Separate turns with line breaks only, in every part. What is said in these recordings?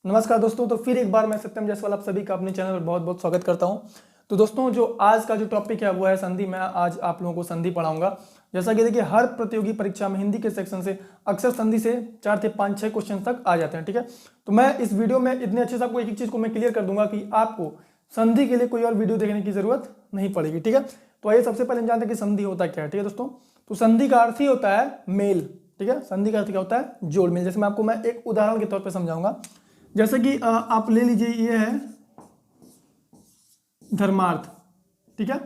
नमस्कार दोस्तों, तो फिर एक बार मैं सत्यम जायसवाल आप सभी का अपने चैनल पर बहुत बहुत स्वागत करता हूं। तो दोस्तों, जो आज का जो टॉपिक है वो है संधि। मैं आज आप लोगों को संधि पढ़ाऊंगा। जैसा कि देखिए, हर प्रतियोगी परीक्षा में हिंदी के सेक्शन से अक्सर संधि से 4 से 5-6 क्वेश्चन तक आ जाते हैं। ठीक है, तो मैं इस वीडियो में इतने अच्छे से आपको एक एक चीज को मैं क्लियर कर दूंगा कि आपको संधि के लिए कोई और वीडियो देखने की जरूरत नहीं पड़ेगी। ठीक है, तो आइए सबसे पहले हम जानते हैं कि संधि होता क्या है। ठीक है दोस्तों, तो संधि का अर्थ ही होता है मेल। ठीक है, संधि का अर्थ क्या होता है? जोड़ मेल। जैसे मैं आपको एक उदाहरण के तौर पर समझाऊंगा। जैसे कि आप ले लीजिए, ये है धर्मार्थ। ठीक है,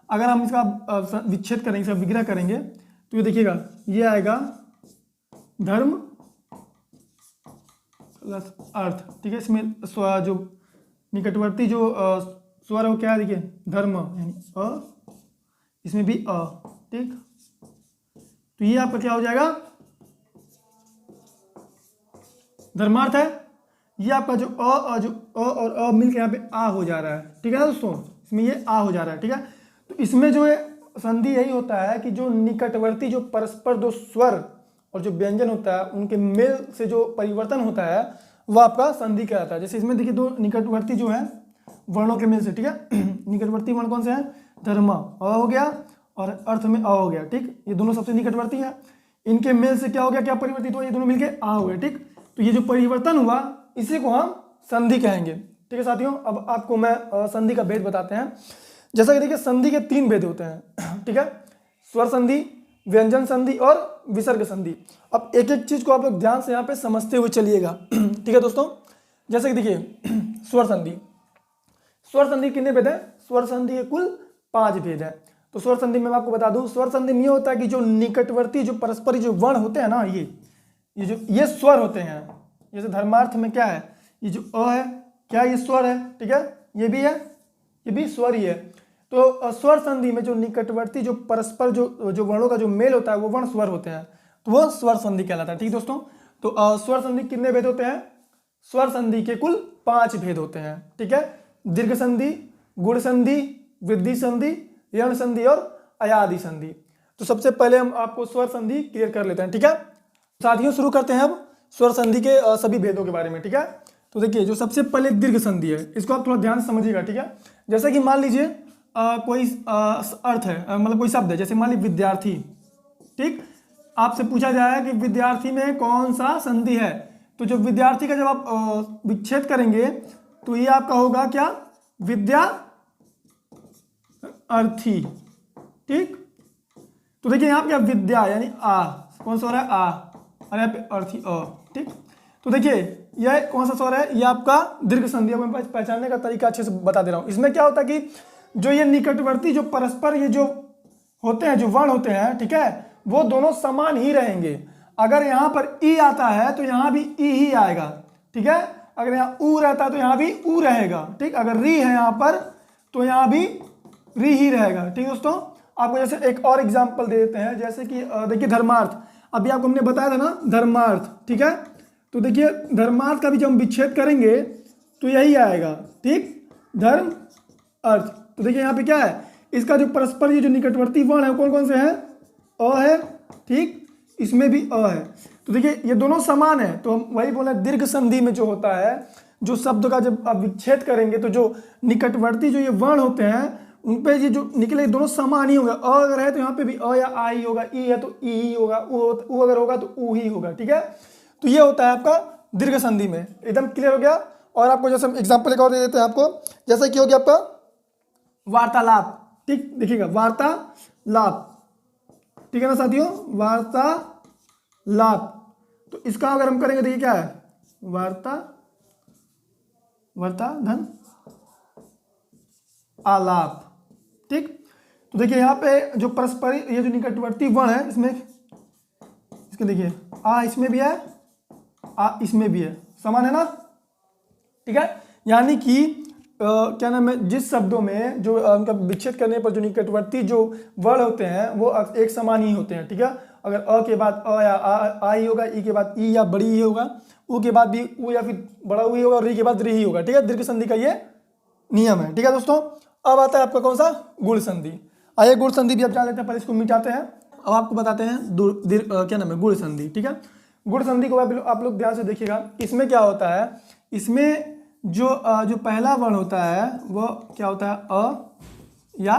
अगर हम इसका विच्छेद करेंगे, इसका विग्रह करेंगे, तो ये देखिएगा, ये आएगा धर्म प्लस अर्थ। ठीक है, इसमें जो निकटवर्ती जो स्वर है वो क्या है? देखिए, धर्म यानी अ, इसमें भी अ। ठीक, तो ये आपका क्या हो जाएगा? धर्मार्थ है। ये आपका जो अ और अ मिलकर यहाँ पे आ हो जा रहा है। ठीक है ना दोस्तों, इसमें ये आ हो जा रहा है। ठीक है, तो इसमें जो है संधि यही होता है कि जो निकटवर्ती जो परस्पर दो स्वर और जो व्यंजन होता है उनके मेल से जो परिवर्तन होता है वह आपका संधि कहलाता है। जैसे इसमें देखिए, दो निकटवर्ती जो है वर्णों के मेल से। ठीक है, निकटवर्ती वर्ण कौन से हैं? धर्म अ हो गया और अर्थ में अ हो गया। ठीक, ये दोनों सबसे निकटवर्ती है। इनके मेल से क्या हो गया? क्या परिवर्तित हुआ? ये दोनों मिलकर आ हो गए। ठीक, तो ये जो परिवर्तन हुआ इसी को हम संधि कहेंगे। ठीक है साथियों, अब आपको मैं संधि का भेद बताते हैं। जैसा कि देखिए, संधि के 3 भेद होते हैं। ठीक है, स्वर संधि, व्यंजन संधि और विसर्ग संधि। अब एक एक चीज को आप लोग ध्यान से यहाँ पे समझते हुए चलिएगा। ठीक है दोस्तों, जैसे कि देखिए, स्वर संधि। स्वर संधि कितने भेद है? स्वर संधि के कुल 5 भेद है। तो स्वर संधि में मैं आपको बता दूं, स्वर संधि में ये होता है कि जो निकटवर्ती जो परस्पर जो वर्ण होते हैं ना, ये स्वर होते हैं। जैसे धर्मार्थ में क्या है? ये जो अ है, क्या ये स्वर है? ठीक है, ये भी है, ये भी स्वर ही है। तो स्वर संधि में जो निकटवर्ती जो परस्पर जो वर्णों का जो मेल होता है वो वर्ण स्वर होते हैं, तो वो स्वर संधि कहलाता है। ठीक दोस्तों, तो स्वर संधि कितने भेद होते हैं? स्वर संधि के कुल 5 भेद होते हैं। ठीक है, दीर्घ संधि, गुण संधि, वृद्धि संधि, यण संधि और अयादि संधि। तो सबसे पहले हम आपको स्वर संधि क्लियर कर लेते हैं। ठीक है साथियों, शुरू करते हैं अब स्वर संधि के सभी भेदों के बारे में। ठीक है, तो देखिए, जो सबसे पहले दीर्घ संधि है, इसको आप थोड़ा ध्यान से समझिएगा। ठीक है, जैसे कि मान लीजिए कोई अर्थ है, मतलब कोई शब्द है, जैसे मान लीजिए विद्यार्थी। ठीक, आपसे पूछा जाए कि विद्यार्थी में कौन सा संधि है, तो जो विद्यार्थी का जब आप विच्छेद करेंगे तो ये आपका होगा क्या? विद्या अर्थी। ठीक, तो देखिए यहाँ पे क्या? विद्या यानी आ, कौन सा हो रहा है? आ, और यहाँ पे अर्थी अ। ठीक, तो देखिए यह कौन सा स्वर है? ये आपका दीर्घ संधि। अब मैं पहचानने का तरीका अच्छे से बता दे रहा हूँ। इसमें क्या होता है कि जो ये निकटवर्ती जो परस्पर ये जो होते हैं, जो वर्ण होते हैं, ठीक है, वो दोनों समान ही रहेंगे। अगर यहाँ पर ई आता है तो यहाँ भी ई ही आएगा। ठीक है, अगर यहाँ ऊ रहता है तो यहाँ भी ऊ रहेगा। ठीक, अगर री है यहाँ पर तो यहाँ भी री ही रहेगा। ठीक दोस्तों, आपको जैसे एक और एग्जाम्पल दे देते हैं। जैसे कि देखिए, धर्मार्थ, अभी आपको हमने बताया था ना, धर्मार्थ। ठीक है, तो देखिए धर्मार्थ का भी जब हम विच्छेद करेंगे तो यही आएगा। ठीक, धर्म अर्थ। तो देखिए यहाँ पे क्या है? इसका जो परस्पर ये जो निकटवर्ती वर्ण है कौन कौन से हैं? अ है। ठीक, इसमें भी अ है। तो देखिए ये दोनों समान है। तो हम वही बोले, दीर्घ संधि में जो होता है, जो शब्द का जब आप विच्छेद करेंगे तो जो निकटवर्ती जो ये वर्ण होते हैं उन पे ये जो निकले दोनों समान ही होगा। अ अगर है तो यहाँ पे भी अ या आ ही होगा, ई है तो ई ही होगा, ऊ अगर होगा तो ऊ ही होगा। ठीक है, तो ये होता है आपका दीर्घ संधि में। एकदम क्लियर हो गया। और आपको जैसे एग्जांपल एक और दे देते हैं आपको, जैसे कि हो गया आपका वार्तालाप। ठीक, देखिएगा, वार्तालाप। ठीक है ना साथियों, वार्तालाप। तो इसका अगर हम करेंगे, देखिए क्या है? वार्ता धन आलाप। ठीक, तो देखिए यहाँ पे जो परस्पर ये जो निकटवर्ती वर्ण है, इसमें इसके देखिए आ इसमें भी है, आ इसमें भी है, समान है ना। ठीक है, यानी कि क्या नाम है, जिस शब्दों में जो उनका विच्छेद करने पर जो निकटवर्ती जो वर्ण होते हैं वो एक समान ही होते हैं। ठीक है, अगर अ के बाद अ या आ ही होगा, ई के बाद ई या बड़ी ही होगा, ऊ के बाद भी ऊ या फिर बड़ा ऊ ही होगा, और री के बाद री ही होगा। ठीक है, दीर्घ संधि का ये नियम है। ठीक है दोस्तों, अब आता है आपका कौन सा? गुण संधि। आइए गुण संधि भी आप जान लेते हैं, पहले इसको मिटाते हैं। अब आपको बताते हैं क्या नाम है? गुण संधि। ठीक है, गुण संधि को आप लोग ध्यान से देखिएगा। इसमें क्या होता है इसमें जो पहला वर्ण होता है वो क्या होता है, अ या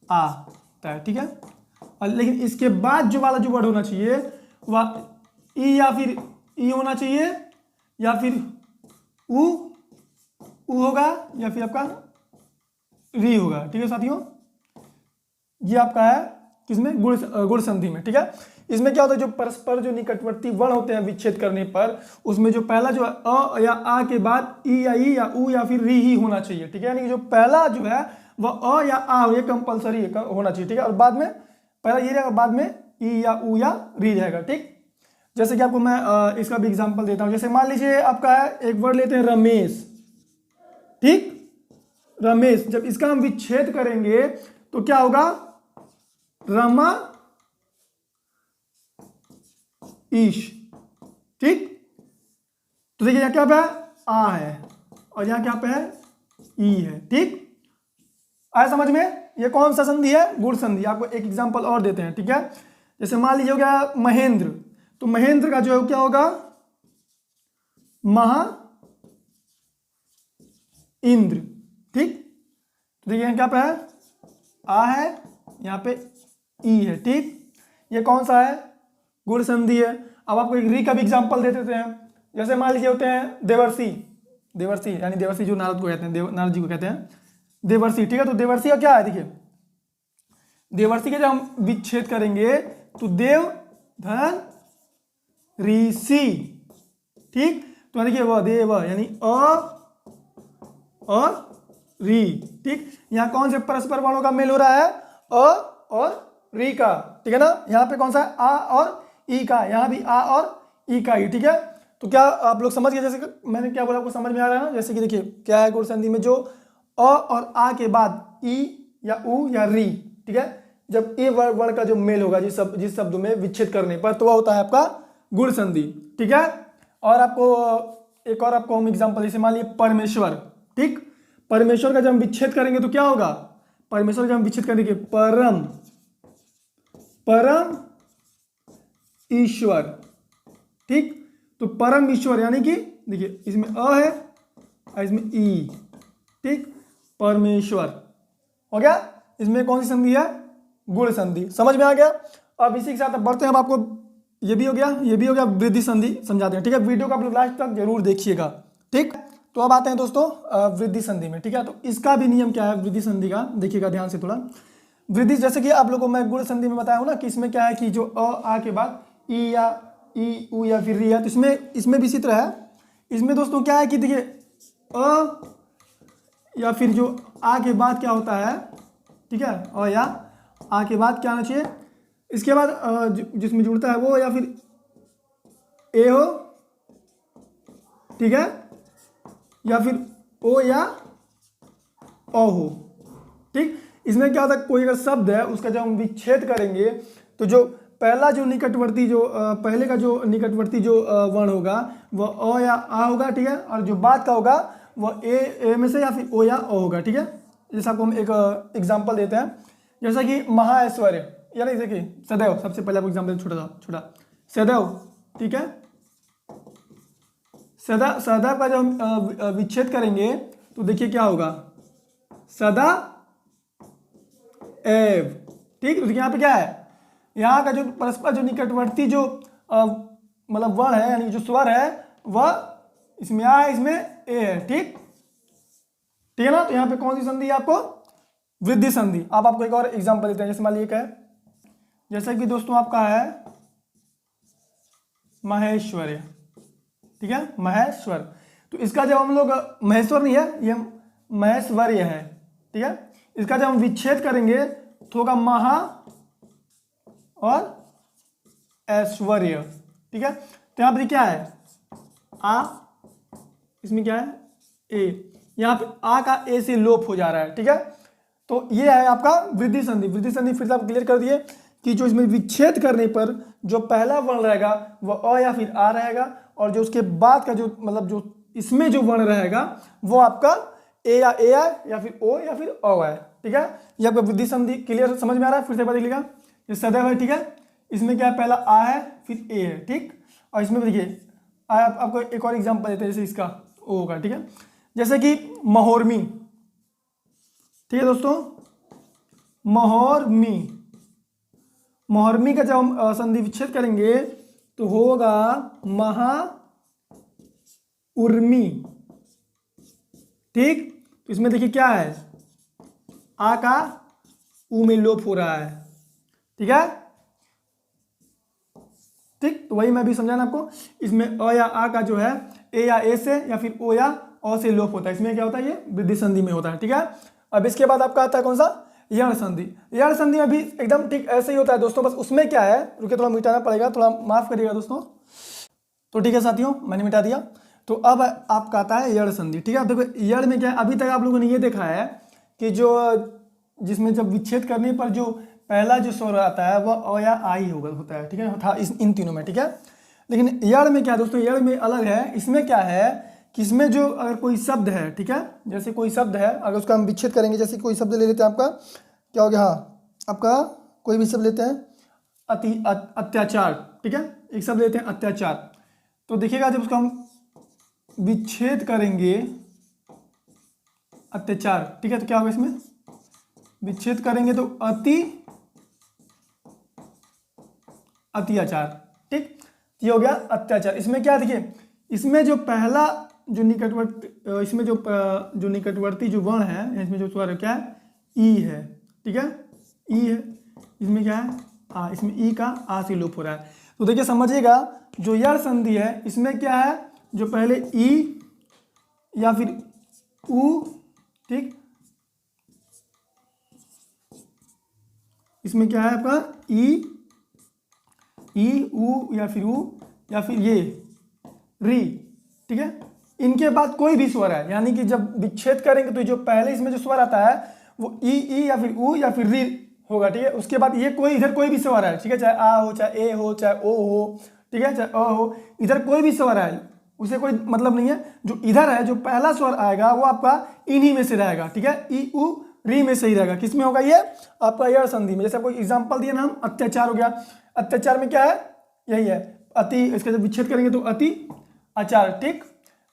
आ होता है, ठीक है। और लेकिन इसके बाद जो वाला जो वर्ड होना चाहिए वह ई या फिर ई होना चाहिए, या फिर उ होगा, या फिर आपका री होगा, ठीक है साथियों। ये आपका है किसमें, गुण संधि में, ठीक है। इसमें क्या होता है, जो परस्पर जो निकटवर्ती वर्ण होते हैं विच्छेद करने पर, उसमें जो पहला जो अ या आ के बाद ई या ई या उ या फिर री ही होना चाहिए, ठीक है। यानी कि जो पहला जो है वह अ या आ, ये कंपलसरी होना चाहिए, ठीक है। और बाद में पहला ये रहेगा, बाद में ई या उ या री रहेगा, ठीक। जैसे कि आपको मैं इसका भी एग्जाम्पल देता हूँ। जैसे मान लीजिए आपका है एक वर्ड लेते हैं रमेश, ठीक। रमेश, जब इसका हम विच्छेद करेंगे तो क्या होगा, रमा ईश, ठीक। तो देखिए यहाँ क्या पे है, आ है, और यहाँ क्या पे है, ई है, ठीक। आया समझ में। ये कौन सा संधि है, गुण संधि। आपको एक एग्जांपल और देते हैं, ठीक है। जैसे मान लीजिए हो गया महेंद्र, तो महेंद्र का जो है क्या होगा, महा इंद्र, ठीक। तो देखिए यहाँ क्या पे है, आ है, यहाँ पे ई है, ठीक। ये कौन सा है, गुण संधि है। अब आपको एक री का भी एग्जांपल दे देते हैं। जैसे मान लीजिए होते हैं देवर्षि, देवर्षि यानी देवर्षि जो नारद को कहते हैं, नारद जी को कहते हैं देवर्षि, ठीक है। तो देवर्षि का क्या है, देखिए देवर्षि के जब हम विच्छेद करेंगे तो देव धन ऋषि, ठीक। तो देखिए वह देव यानी अ और री, ठीक। यहाँ कौन से परस्पर वर्णों का मेल हो रहा है, अ और री का, ठीक है ना। यहाँ पे कौन सा है, आ और ई का, यहाँ भी आ और ई का ही, ठीक है। तो क्या आप लोग समझ गए, जैसे मैंने क्या बोला आपको समझ में आ रहा है ना। जैसे कि देखिए क्या है, गुण संधि में जो अ और आ के बाद ई या उ या री, ठीक है, जब ए वर्ण का जो मेल होगा जिस शब्द में विच्छेद करने पर, तो वह होता है आपका गुण संधि, ठीक है। और आपको एक और आपको हम एग्जांपल, जैसे मान लीजिए परमेश्वर, ठीक। परमेश्वर का जब हम विच्छेद करेंगे तो क्या होगा, परमेश्वर का हम विच्छेद करेंगे परम, परम ईश्वर, ठीक। तो परम ईश्वर यानी कि देखिए इसमें अ है और इसमें ई, ठीक, परमेश्वर हो गया। इसमें कौन सी संधि है, गुण संधि, समझ में आ गया। अब इसी के साथ अब बढ़ते हैं। अब आपको ये भी हो गया, ये भी हो गया, वृद्धि संधि समझाते हैं, ठीक है। वीडियो को आप लोग लास्ट तक जरूर देखिएगा, ठीक। तो अब आते हैं दोस्तों वृद्धि संधि में, ठीक है। तो इसका भी नियम क्या है वृद्धि संधि का, देखिएगा ध्यान से थोड़ा। वृद्धि, जैसे कि आप लोगों को मैं गुण संधि में बताया हूं ना कि इसमें क्या है कि जो अ आ के बाद ई या ई उ या फिर री है, तो इसमें भी इसी तरह है। इसमें दोस्तों क्या है कि देखिए अ या फिर जो आ के बाद क्या होता है, ठीक है, अ या आ के बाद क्या आना चाहिए, इसके बाद जिसमें जुड़ता है वो या फिर ए हो, ठीक है, या फिर ओ या ओ हो, ठीक। इसमें क्या होता है, कोई अगर शब्द है उसका जब हम विच्छेद करेंगे तो जो पहला जो निकटवर्ती जो पहले का जो निकटवर्ती जो वर्ण होगा वह अ या आ होगा, ठीक है। और जो बाद का होगा वह ए में से या फिर ओ या ओ होगा, ठीक है। जैसे आपको हम एक एग्जांपल देते हैं, जैसा कि महाऐश्वर्य, यानी देखिए सदैव, सबसे पहले आपको एग्जांपल छोटा सदैव, ठीक है। सदा का जब हम विच्छेद करेंगे तो देखिए क्या होगा, सदा एव, ठीक। तो यहाँ पे क्या है, यहाँ का जो परस्पर जो निकटवर्ती जो मतलब वर्ण है यानी जो स्वर है वह इसमें आ है, इसमें ए है, ठीक, ठीक है ना। तो यहाँ पे कौन सी संधि है आपको, वृद्धि संधि। अब आपको एक और एग्जांपल देते हैं। जैसे मान लीजिए क्या है, जैसा कि दोस्तों आपका है महेश्वर्य, ठीक है, महेश्वर। तो इसका जब हम लोग महेश्वर नहीं है, ये महेश्वर्य है, ठीक है। इसका जब हम विच्छेद करेंगे तो होगा महा और ऐश्वर्य, ठीक है। तो यहाँ पर क्या है, आ, इसमें क्या है ए, यहाँ पे आ का ए से लोप हो जा रहा है, ठीक है। तो ये है आपका वृद्धि संधि। वृद्धि संधि फिर से आप क्लियर कर दिए कि जो इसमें विच्छेद करने पर जो पहला वर्ण रहेगा वह अ या फिर आ रहेगा, और जो उसके बाद का जो मतलब जो इसमें जो वर्ण रहेगा वो आपका ए या फिर ओ या फिर अ है, ठीक है। ये आपका वृद्धि संधि क्लियर समझ में आ रहा है। फिर से देख लीजिएगा, ये सदैव है, ठीक है। इसमें क्या है, पहला आ है फिर ए है, ठीक। और इसमें देखिए आप आपको एक और एग्जांपल देते हैं, जैसे इसका ओ होगा, ठीक है, जैसे कि महोर्मी, ठीक है दोस्तों, महोर्मी, महोर्मी का जब हम संधि विच्छेद करेंगे तो होगा महा उर्मी, ठीक। तो इसमें देखिए क्या है, आ का ऊ में लोप हो रहा है, ठीक है, ठीक। तो वही मैं भी समझाना आपको, इसमें अ या आ का जो है ए या ए से या फिर ओ या अ से लोप होता है, इसमें क्या होता है, ये वृद्धि संधि में होता है, ठीक है। अब इसके बाद आपका आता है कौन सा, यण संधि। यण संधि में भी एकदम ठीक ऐसे ही होता है दोस्तों, बस उसमें क्या है, रुके थोड़ा मिटाना पड़ेगा, थोड़ा माफ करिएगा दोस्तों। तो ठीक है साथियों, मैंने मिटा दिया। तो अब आपका आता है यण संधि, ठीक है। अब देखो यण में क्या है, अभी तक आप लोगों ने ये देखा है कि जो जिसमें जब विच्छेद करने पर जो पहला जो स्वर आता है वह अ या आ ही होता है, ठीक है, था इन तीनों में, ठीक है। लेकिन यण में क्या है दोस्तों, यण में अलग है, इसमें क्या है कि इसमें जो अगर कोई शब्द है, ठीक है, जैसे कोई शब्द है, अगर उसका हम विच्छेद करेंगे, जैसे कोई शब्द ले लेते हैं, आपका क्या हो गया, हाँ आपका कोई भी शब्द लेते हैं, अत्याचार, ठीक है, एक शब्द लेते हैं अत्याचार। तो देखिएगा जब उसका हम विच्छेद करेंगे अत्याचार, ठीक है, तो क्या होगा, इसमें विच्छेद करेंगे तो अत्याचार, ठीक, ये हो गया अत्याचार। इसमें क्या देखिए, इसमें जो पहला जो निकटवर्ती, इसमें जो निकटवर्ती जो वर्ण है, इसमें जो स्वर है क्या है, ई है, ठीक है, ई है, इसमें क्या है आ, इसमें ई का आ से लोप हो रहा है। तो देखिए समझिएगा, जो यण संधि है इसमें क्या है, जो पहले ई या फिर ऊ, ठीक, इसमें क्या है आपका ई ऊ या फिर ये री, ठीक है, इनके बाद कोई भी स्वर है, यानी कि जब विच्छेद करेंगे तो जो पहले इसमें जो स्वर आता है वो ई या फिर ऊ या फिर री होगा, ठीक है। उसके बाद ये कोई इधर कोई भी स्वर है, ठीक है, चाहे आ हो, चाहे ए हो, चाहे ओ हो, ठीक है, चाहे अ हो, इधर कोई भी स्वर है उसे कोई मतलब नहीं है। जो इधर है जो पहला स्वर आएगा वो आपका इन्हीं में से रहेगा, ठीक है, ई ऊ री में से ही रहेगा। किस में होगा, ये आपका यण संधि में। जैसे आपको एग्जाम्पल दिया ना हम, अत्याचार हो गया, अत्याचार में क्या है, यही है अति, इसका जब विच्छेद करेंगे तो अति आचार, ठीक।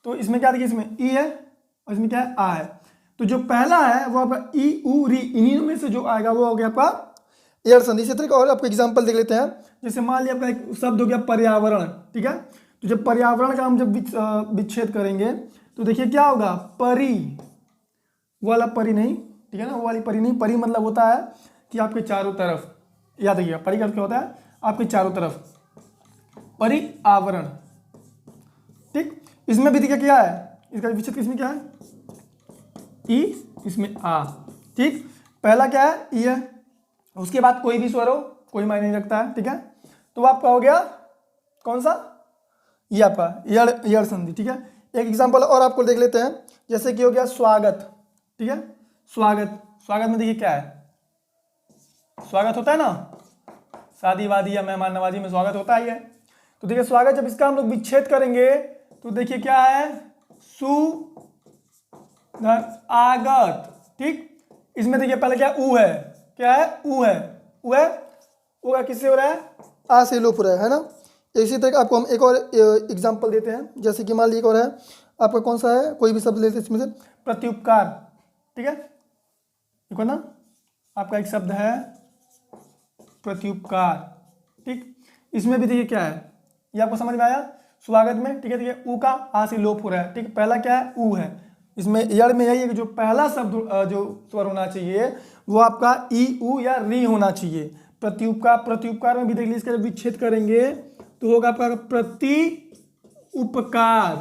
तो इसमें क्या देखिए, इसमें ई है और इसमें क्या है आ है। तो जो पहला है वो आपका ई ऊ री, इन्हीं में से जो आएगा वो हो गया आपका यण संधि। इसी तरह का और आपको एग्जाम्पल देख लेते हैं, जैसे मान लिया आपका एक शब्द हो गया पर्यावरण, ठीक है। तो जब पर्यावरण का हम जब विच्छेद करेंगे तो देखिए क्या होगा, परि, वाला परि नहीं, ठीक है ना, वो वाली परि नहीं, परि मतलब होता है कि आपके चारों तरफ, याद रखिएगा परि का अर्थ क्या होता है, आपके चारों तरफ, पर्यावरण, ठीक। इसमें भी देखिए क्या है, इसका विच्छेद किसमें क्या है, ई, इसमें आ, ठीक। पहला क्या है, ई है, उसके बाद कोई भी स्वर हो कोई मायने नहीं रखता है, ठीक है। तो आपका हो गया कौन सा, ये आपका यण संधि, ठीक है। एक एग्जांपल और आपको देख लेते हैं, जैसे कि हो गया स्वागत, ठीक है, स्वागत, स्वागत में देखिए क्या है, स्वागत होता है ना, शादी वादी या मेहमान नवाजी में स्वागत होता ही है। तो देखिए स्वागत जब इसका हम लोग विच्छेद करेंगे तो देखिए क्या है, आगत, ठीक। इसमें देखिए पहले क्या ऊ है, क्या है, ऊ है, ऊ है, ऊ का किससे हो रहा है, आ से लोप हो रहा है ना। इसी तरह आपको हम एक और एग्जांपल देते हैं, जैसे कि मान लीजिए एक और है आपका कौन सा है, कोई भी शब्द लेते हैं इसमें से, प्रत्युपकार, ठीक है, देखो ना आपका एक शब्द है प्रत्युपकार, ठीक। इसमें भी देखिए क्या है, ये आपको समझ में आया, स्वागत में, ठीक है, देखिए ऊ का आ से लोप हो रहा है, ठीक। पहला क्या है, ऊ है, इसमें यण में यही है कि जो पहला शब्द जो स्वर होना चाहिए वो आपका ई ऊ या री होना चाहिए। प्रत्युपकार, प्रत्युपकार में भी देख लीजिए, इसका जब विच्छेद करेंगे तो होगा आपका प्रति उपकार,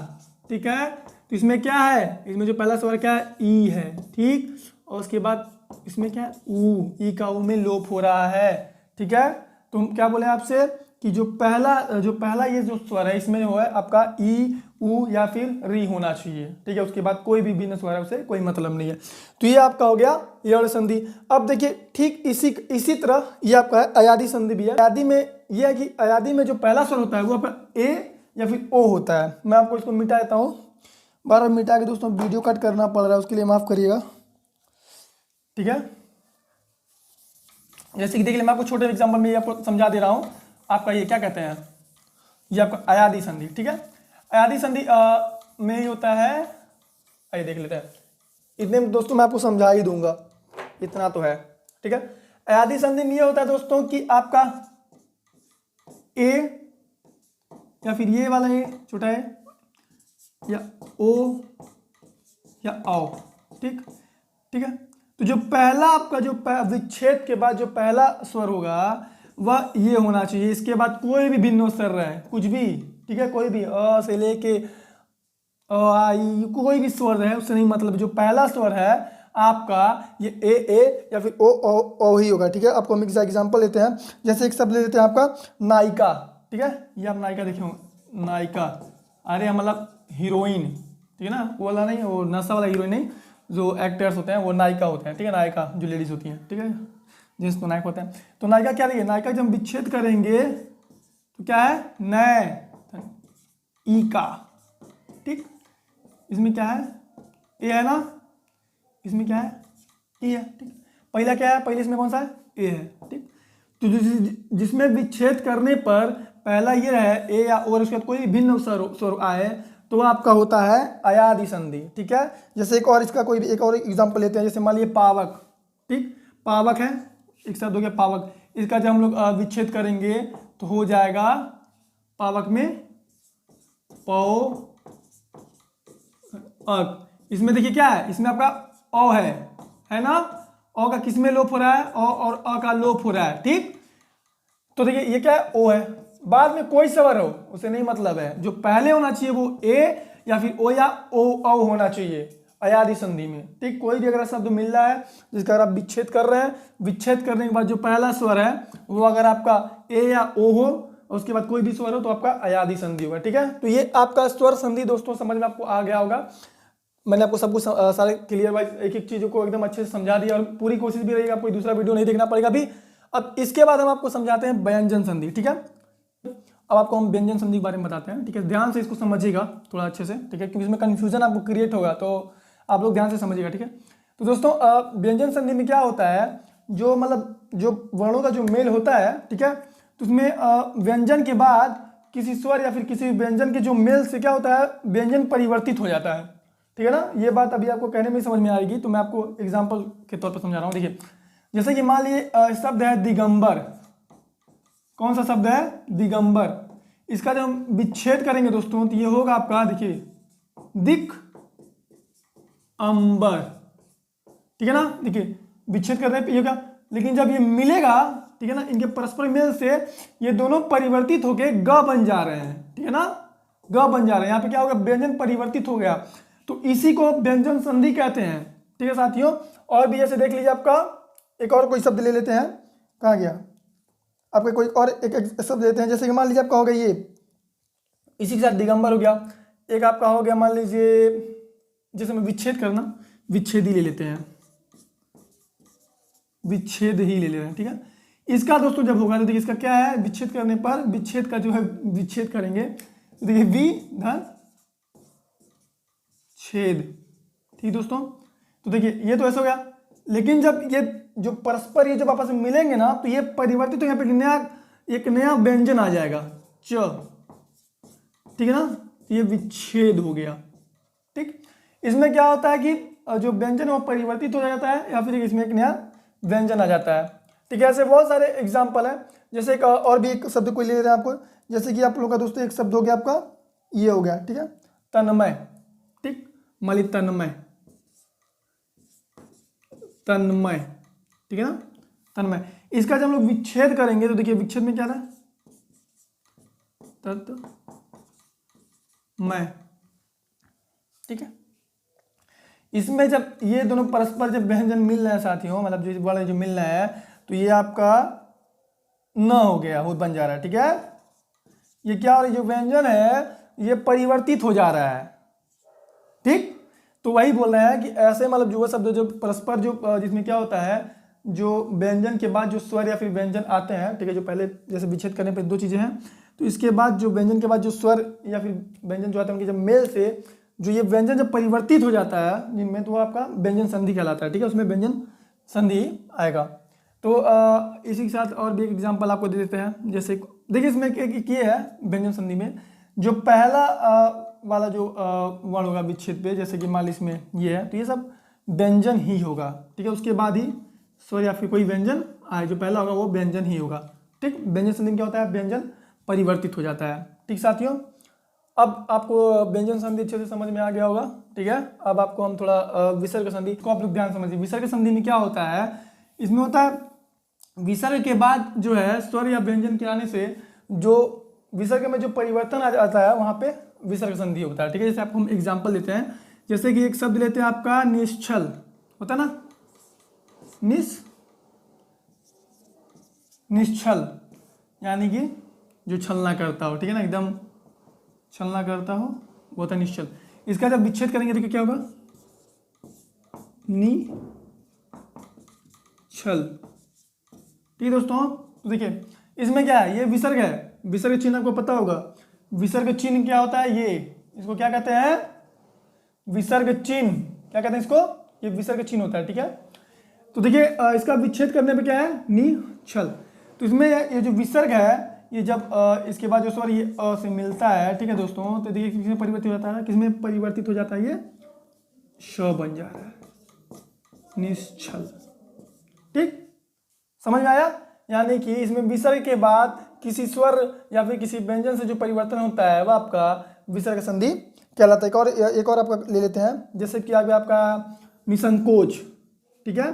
ठीक है। तो इसमें क्या है, इसमें जो पहला स्वर क्या है, ई है, ठीक, और उसके बाद इसमें क्या है, ऊ, ई का ऊ में लोप हो रहा है, ठीक है। तो हम क्या बोले आपसे कि जो पहला ये जो स्वर है इसमें जो है आपका ई ऊ या फिर री होना चाहिए, ठीक है। उसके बाद कोई भी भिन्न स्वर है उसे कोई मतलब नहीं है। तो ये आपका हो गया यण संधि। अब देखिए ठीक इसी तरह ये आपका है अयादी संधि भी है। अयादी में ये है कि अयादी में जो पहला स्वर होता है वो आपका ए या फिर ओ होता है। मैं आपको इसको मिटा देता हूँ, बार बार मिटा के दोस्तों वीडियो कट करना पड़ रहा है, उसके लिए माफ़ करिएगा, ठीक है। जैसे कि देखिए मैं आपको छोटे एग्जाम्पल में ये आपको समझा दे रहा हूँ। आपका ये क्या कहते हैं, ये आपका अयादी संधि, ठीक है। अयादी संधि में ही होता है। आइए देख लेते हैं। इतने में दोस्तों मैं आपको समझा ही दूंगा, इतना तो है, ठीक है। अयादी संधि में ये होता है दोस्तों कि आपका ए या फिर ये वाला ए छोटा है या ओ या आओ, ठीक ठीक है। तो जो पहला आपका जो विच्छेद के बाद जो पहला स्वर होगा वह ये होना चाहिए। इसके बाद कोई भी भिन्न स्वर रहे, कुछ भी, ठीक है, कोई भी अ से लेके आई, कोई भी स्वर रहे उससे नहीं मतलब, जो पहला स्वर है आपका ये ए या फिर ओ ही होगा, ठीक है। आपको हम एग्जाम्पल लेते हैं, जैसे एक शब्द ले लेते हैं आपका नायिका, ठीक है। ये आप नायिका देखिए, नायिका, अरे मतलब हीरोइन, ठीक है ना, वो वाला नहीं, वो नशा वाला हीरोइन नहीं, जो एक्टर्स होते हैं वो नायिका होते हैं, ठीक है। नायिका जो लेडीज होती हैं, ठीक है, जिस तो नायक होते हैं। तो नायिका क्या देखिए, नायिका जब विच्छेद करेंगे तो क्या है, नय ई का, ठीक। इसमें क्या है, ए है ना, इसमें क्या है, ई है, ठीक। पहला क्या है, पहले इसमें कौन सा है, ए है, ठीक। तो जिसमें विच्छेद करने पर पहला ये रहे ए या और उसके बाद कोई भिन्न स्वर आए तो आपका होता है अयादी संधि, ठीक है। जैसे एक और इसका कोई एक और एग्जांपल लेते हैं, जैसे मान लीजिए पावक, ठीक, पावक है, एक शब्द हो गया पावक। इसका जब हम लोग विच्छेद करेंगे तो हो जाएगा पावक में पौ अक। इसमें देखिए क्या है, इसमें आपका अ है ना, अ का किस में लोप हो रहा है, अ और अ का लोप हो रहा है, ठीक। तो देखिए ये क्या है, ओ है, बाद में कोई स्वर हो उसे नहीं मतलब है, जो पहले होना चाहिए वो ए या फिर ओ या ओ होना चाहिए अयादी संधि में, ठीक। कोई भी अगर शब्द मिल रहा है जिसका अगर आप विच्छेद कर रहे हैं, विच्छेद करने के बाद जो पहला स्वर है वो अगर आपका ए या ओ हो और उसके बाद कोई भी स्वर हो तो आपका अयादी संधि होगा, ठीक है। तो ये आपका स्वर संधि दोस्तों समझ में आपको आ गया होगा। मैंने आपको सब कुछ सारे क्लियर वाइज एक एक चीज़ों को एकदम अच्छे से समझा दिया और पूरी कोशिश भी रहेगी आपको दूसरा वीडियो नहीं देखना पड़ेगा अभी। अब इसके बाद हम आपको समझाते हैं व्यंजन संधि, ठीक है। अब आपको हम व्यंजन संधि के बारे में बताते हैं, ठीक है। ध्यान से इसको समझिएगा थोड़ा अच्छे से, ठीक है, क्योंकि इसमें कन्फ्यूजन आपको क्रिएट होगा, तो आप लोग ध्यान से समझिएगा, ठीक है। तो दोस्तों व्यंजन संधि में क्या होता है, जो मतलब जो वर्णों का जो मेल होता है, ठीक है, तो उसमें व्यंजन के बाद किसी स्वर या फिर किसी व्यंजन के जो मेल से क्या होता है, व्यंजन परिवर्तित हो जाता है, ठीक है ना। ये बात अभी आपको कहने में समझ में आएगी, तो मैं आपको एग्जाम्पल के तौर पर समझा रहा हूँ। देखिए जैसे कि मान लीजिए शब्द है दिगंबर, कौन सा शब्द है, दिगंबर। इसका जब हम विच्छेद करेंगे दोस्तों तो ये होगा आपका, देखिए दिक अंबर, ठीक है ना। देखिए विच्छेद करने पे ये क्या, लेकिन जब ये मिलेगा, ठीक है ना, इनके परस्पर मेल से ये दोनों परिवर्तित होके ग बन जा रहे हैं, ठीक है ना, ग बन जा रहे हैं। यहाँ पे क्या होगा, व्यंजन परिवर्तित हो गया, तो इसी को व्यंजन संधि कहते हैं, ठीक है साथियों। और भी जैसे देख लीजिए आपका एक और कोई शब्द ले लेते हैं, कहाँ गया आपका, कोई और एक शब्द लेते हैं, जैसे कि मान लीजिए आपका हो गया ये, इसी के साथ दिगंबर हो गया। एक आपका हो गया मान लीजिए, जैसे मैं विच्छेद करना, विच्छेद ही ले लेते हैं, विच्छेद ही ले ले रहे हैं, ठीक है। इसका दोस्तों जब होगा तो देखिए इसका क्या है, विच्छेद करने पर विच्छेद का जो है विच्छेद करेंगे तो देखिए वि धन छेद, ठीक दोस्तों। तो देखिए ये तो ऐसा हो गया, लेकिन जब ये जो परस्पर ये जब आपस में मिलेंगे ना तो ये परिवर्तित, तो यहाँ पे एक नया व्यंजन आ जाएगा च, ठीक है ना, तो ये विच्छेद हो गया, ठीक। इसमें क्या होता है कि जो व्यंजन है वो परिवर्तित हो जाता है या फिर इसमें एक नया व्यंजन आ जाता है, ठीक है। ऐसे बहुत सारे एग्जाम्पल है, जैसे एक और भी एक शब्द कोई ले लेते हैं आपको, जैसे कि आप लोगों का दोस्तों एक शब्द हो गया आपका ये हो गया, ठीक है, तन्मय, ठीक, मलि तन्मय, तन्मय, ठीक है ना, तन्मय। इसका जब हम लोग विच्छेद करेंगे तो देखिए विच्छेद में क्या है, तन्मय, ठीक है। इसमें जब ये दोनों परस्पर जब व्यंजन मिल रहे हैं साथियों, मतलब जो वाले जो मिल रहे हैं तो ये आपका न हो गया, हो बन जा रहा है, ठीक है। ये क्या हो रहा है, जो व्यंजन है ये परिवर्तित हो जा रहा है, ठीक। तो वही बोल रहे हैं कि ऐसे मतलब जो शब्द जो परस्पर जो जिसमें क्या होता है, जो व्यंजन के बाद जो स्वर या फिर व्यंजन आते हैं, ठीक है, जो पहले जैसे विच्छेद करने पर दो चीजें हैं, तो इसके बाद जो व्यंजन के बाद जो स्वर या फिर व्यंजन जो आते हैं उनके जब मेल से जो ये व्यंजन जब परिवर्तित हो जाता है जिनमें, तो वो आपका व्यंजन संधि कहलाता है, ठीक है, उसमें व्यंजन संधि आएगा। तो इसी के साथ और भी एक एग्जांपल आपको दे देते हैं, जैसे देखिए इसमें एक ये है व्यंजन संधि में, जो पहला वाला जो वर्ण होगा विच्छेद पे, जैसे कि मान लीजिए इसमें ये है, तो ये सब व्यंजन ही होगा, ठीक है। उसके बाद ही स्वर या फिर कोई व्यंजन आए, जो पहला होगा वो व्यंजन ही होगा, ठीक। व्यंजन संधि में क्या होता है, व्यंजन परिवर्तित हो जाता है, ठीक साथियों। अब आपको व्यंजन संधि अच्छे से समझ में आ गया होगा, ठीक है। अब आपको हम थोड़ा विसर्ग संधि को आप लोग ध्यान समझिए। विसर्ग संधि में क्या होता है, इसमें होता है विसर्ग के बाद जो है स्वर या व्यंजन के आने से जो विसर्ग में जो परिवर्तन आ जाता है वहां पे विसर्ग संधि होता है, ठीक है। जैसे आपको हम एग्जांपल देते हैं, जैसे कि एक शब्द लेते हैं आपका निश्चल, होता है ना, निश्चल यानी कि जो छलना करता हो, ठीक है ना, एकदम छलना करता हो वो होता है निश्चल। इसका जब विच्छेद करेंगे तो क्या होगा, निश्चल, ठीक है दोस्तों। तो देखिए इसमें क्या है, ये विसर्ग है, विसर्ग चिन्ह आपको पता होगा। विसर्ग चिन्ह क्या होता है, ये इसको क्या कहते हैं, विसर्ग चिन्ह, क्या कहते हैं इसको, ये विसर्ग चिन्ह होता है, ठीक है। तो देखिए इसका विच्छेद करने पे क्या है, निश्चल। तो इसमें ये जो विसर्ग है, ये जब इसके बाद जो स्वर ये अ से मिलता है, ठीक है दोस्तों, तो देखिए किसमें परिवर्तित हो जाता है, किसमें परिवर्तित हो जाता है, ये श बन जा रहा है, निश्चल, ठीक, समझ में आया। यानी कि इसमें विसर्ग के बाद किसी स्वर या फिर किसी व्यंजन से जो परिवर्तन होता है वह आपका विसर्ग संधि कहलाता है। एक और आपका ले लेते हैं, जैसे कि आगे आपका निसंकोच, ठीक है,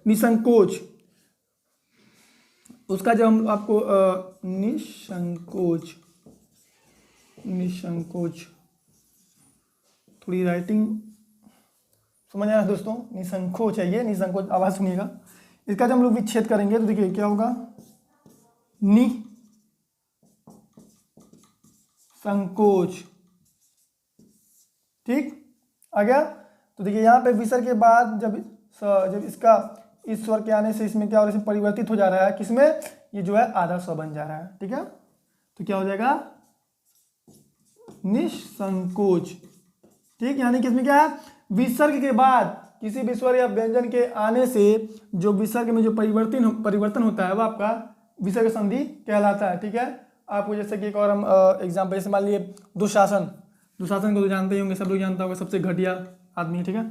निसंकोच, उसका जब हम आपको निसंकोच थोड़ी राइटिंग समझ आया दोस्तों, निसंकोच है ये, निसंकोच, आवाज सुनिएगा। इसका जब हम लोग विच्छेद करेंगे तो देखिए क्या होगा, संकोच, ठीक, आ गया। तो देखिए यहाँ पे विसर्ग के बाद जब इसका इस स्वर के आने से इसमें क्या हो रहा है, परिवर्तित हो जा रहा है, किसमें, ये जो है आधा स्वर बन जा रहा है, ठीक है। तो क्या हो जाएगा, निसंकोच, ठीक। यानी कि इसमें क्या है, विसर्ग के बाद किसी भी स्वर या व्यंजन के आने से जो विसर्ग में जो परिवर्तन होता है वह आपका विसर्ग संधि कहलाता है, ठीक है। आपको जैसे कि एक और हम एग्जाम्पल, जैसे मान लिए दुशासन को तो जानते ही होंगे, सब लोग जानता होगा, सबसे घटिया आदमी, ठीक है।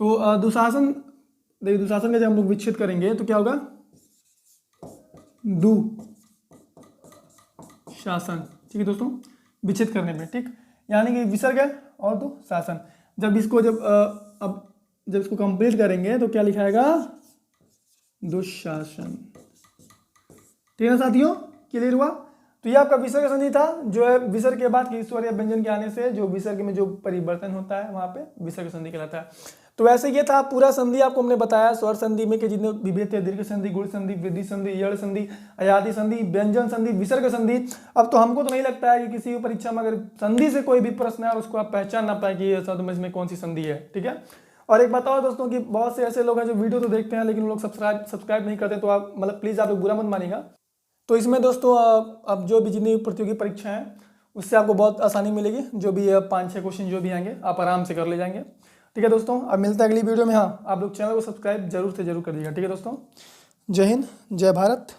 तो दुशासन, देखिए दुशासन का जब हम लोग विच्छेद करेंगे तो क्या होगा, दुशासन, ठीक है दोस्तों, विच्छेद करने में, ठीक। यानी कि विसर्ग है और दुशासन, जब इसको जब इसको कंप्लीट करेंगे तो क्या लिखाएगा, दुशासन, ठीक है ना साथियों, क्लियर हुआ। तो ये आपका विसर्ग संधि था, जो है विसर्ग के बाद किसी स्वर या व्यंजन के आने से जो विसर्ग में जो परिवर्तन होता है वहां पे विसर्ग संधि कहलाता है। तो वैसे ये था पूरा संधि, आपको हमने बताया स्वर संधि में के जितने विभेद थे, दीर्घ संधि, गुण संधि, वृद्धि संधि, यड़ संधि, अयादि संधि, व्यंजन संधि, विसर्ग संधि। अब तो हमको तो नहीं लगता है कि किसी भी परीक्षा में अगर संधि से कोई भी प्रश्न है और उसको आप पहचान ना पाए कि ये शब्द में इसमें कौन सी संधि है, ठीक है। और एक बताओ दोस्तों कि बहुत से ऐसे लोग हैं जो वीडियो तो देखते हैं लेकिन वो लोग सब्सक्राइब नहीं करते, तो आप मतलब प्लीज़ आप लोग बुरा मत मानिएगा। तो इसमें दोस्तों अब जो भी जितनी प्रतियोगी परीक्षा हैं उससे आपको बहुत आसानी मिलेगी, जो भी 5-6 क्वेश्चन जो भी आएंगे आप आराम से कर ले जाएंगे, ठीक है दोस्तों। अब मिलता है अगली वीडियो में। हाँ, आप लोग चैनल को सब्सक्राइब जरूर से जरूर कर दीजिएगा, ठीक है दोस्तों। जय हिंद, जय भारत।